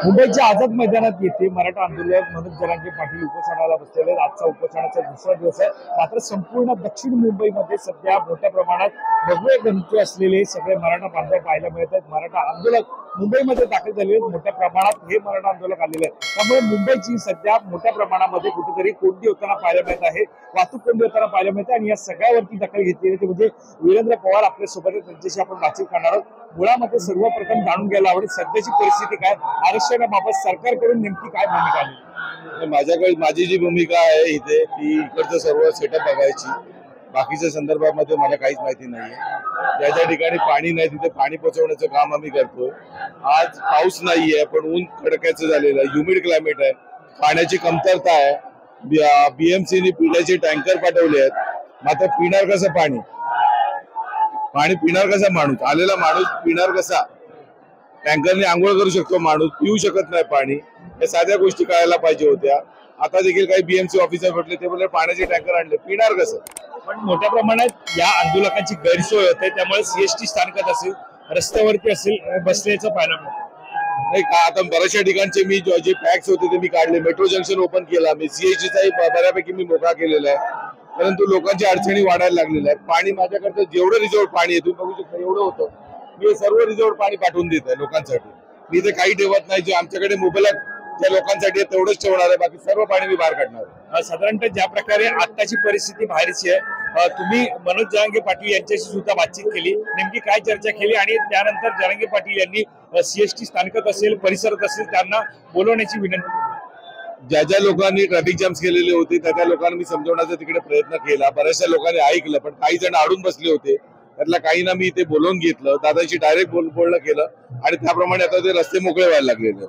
मुंबईच्या आझाद मैदानात येथे मराठा आंदोलक मनोज जरांगे पाटील उपोषणाला बसलेले आहेत। आजचा उपोषणाचा दुसरा दिवस आहे। मात्र संपूर्ण दक्षिण मुंबईमध्ये सध्या मोठ्या प्रमाणात भगवे गणती असलेले सगळे मराठा बांधव पाहायला मिळत आहेत। मराठा आंदोलक मुंबईमध्ये दाखल झालेले मोठ्या प्रमाणात हे मराठा आंदोलक आलेले आहेत। त्यामुळे मुंबईची सध्या मोठ्या प्रमाणामध्ये कुठेतरी कोंडी होताना पाहायला मिळत आहे, वाहतूक कोंडी होताना पाहायला मिळते। आणि या सगळ्यावरती दखल घेतलेली ते म्हणजे वीरेंद्र पवार आपल्या सोबत त्यांच्याशी आपण बातचीत करणार आहोत। मुळामध्ये सर्वप्रथम जाणून घ्यायला आवडेल सध्याची परिस्थिती काय, आरक्षणाबाबत सरकारकडून नेमकी काय भूमिका आली। माझ्याकडे माझी जी भूमिका आहे इथे ती इकडचं सर्व सेटअप बघायची, बाकीच्या संदर्भामध्ये मला काहीच माहिती नाहीये। ज्या ज्या ठिकाणी पाणी नाही तिथे पाणी पोहोचवण्याचं काम आम्ही करतोय। आज पाऊस नाहीये पण ऊन कडक्याचं झालेलं आहे, ह्युमिड क्लायमेट आहे, पाण्याची कमतरता आहे। बीएमसीने पिण्याचे टँकर पाठवले आहेत, मात्र पिणार कसं पाणी पिणार कसा माणूस, आलेला माणूस पिणार कसा? टँकरने आंघोळ करू शकतो माणूस, पिऊ शकत नाही पाणी। या साध्या गोष्टी कळायला पाहिजे होत्या। आता देखील काही बीएमसी ऑफिसर भेटले, ते बोलले पाण्याचे टँकर आणले, पिणार कसं? पण मोठ्या प्रमाणात या आंदोलकांची गैरसोय होते, त्यामुळे सीएसटी स्थानकात असेल, रस्त्यावरती असेल, बसण्याचं पाहायला मिळतं। नाही का, आता बऱ्याचशा ठिकाणचे मी जे पॅक्स होते ते मी काढले, मेट्रो जंक्शन ओपन केला मी, सीएसटीचाही बऱ्यापैकी मी मोकळा केलेला आहे। परंतु लोकांची अडचणी वाढायला लागलेल्या आहेत। पाणी माझ्याकडचं जेवढं रिझर्व पाणी आहे तुम्ही बघू शकता एवढं होतं, मी सर्व रिझर्व पाणी पाठवून देत आहे लोकांसाठी। मी ते काही ठेवत नाही, जे आमच्याकडे मुबलक ज्या लोकांसाठी आहे तेवढंच ठेवणार आहे, बाकी सर्व पाणी मी बाहेर काढणार आहे। साधारणतः ज्या प्रकारे आताची परिस्थिती बाहेरची आहे, तुम्ही मनोज जरांगे पाटील यांच्याशी सुद्धा बातचीत केली, नेमकी काय चर्चा केली आणि त्यानंतर जरांगे पाटील यांनी सीएसटी स्थानकात असेल, परिसरात असेल त्यांना बोलवण्याची विनंती केली। ज्या ज्या लोकांनी ट्रॅफिक जॅम्स केलेले होते त्या लोकांना मी समजवण्याचा तिकडे प्रयत्न केला, बऱ्याचशा लोकांनी ऐकलं, पण काही जण अडून बसले होते, त्यातल्या काहींना मी इथे बोलवून घेतलं, दादांशी डायरेक्ट बोलणं केलं आणि त्याप्रमाणे आता ते रस्ते मोकळे व्हायला लागलेले।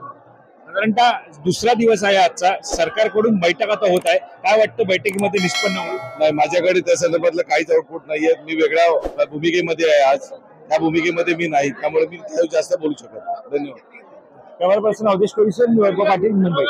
साधारणतः दुसरा दिवस आहे आजचा, सरकारकडून बैठक आता होत आहे, काय वाटतं बैठकीमध्ये निष्पन्न होईल? नाही, माझ्याकडे त्या संदर्भातलं काहीच आउटपुट नाहीये। मी वेगळ्या भूमिकेमध्ये आहे आज, त्या भूमिकेमध्ये मी नाही, त्यामुळे मी जास्त बोलू शकत। धन्यवाद। कॅमेरा पर्सन अवधेश कोळीसर, मी वैभव पाटील, मुंबई।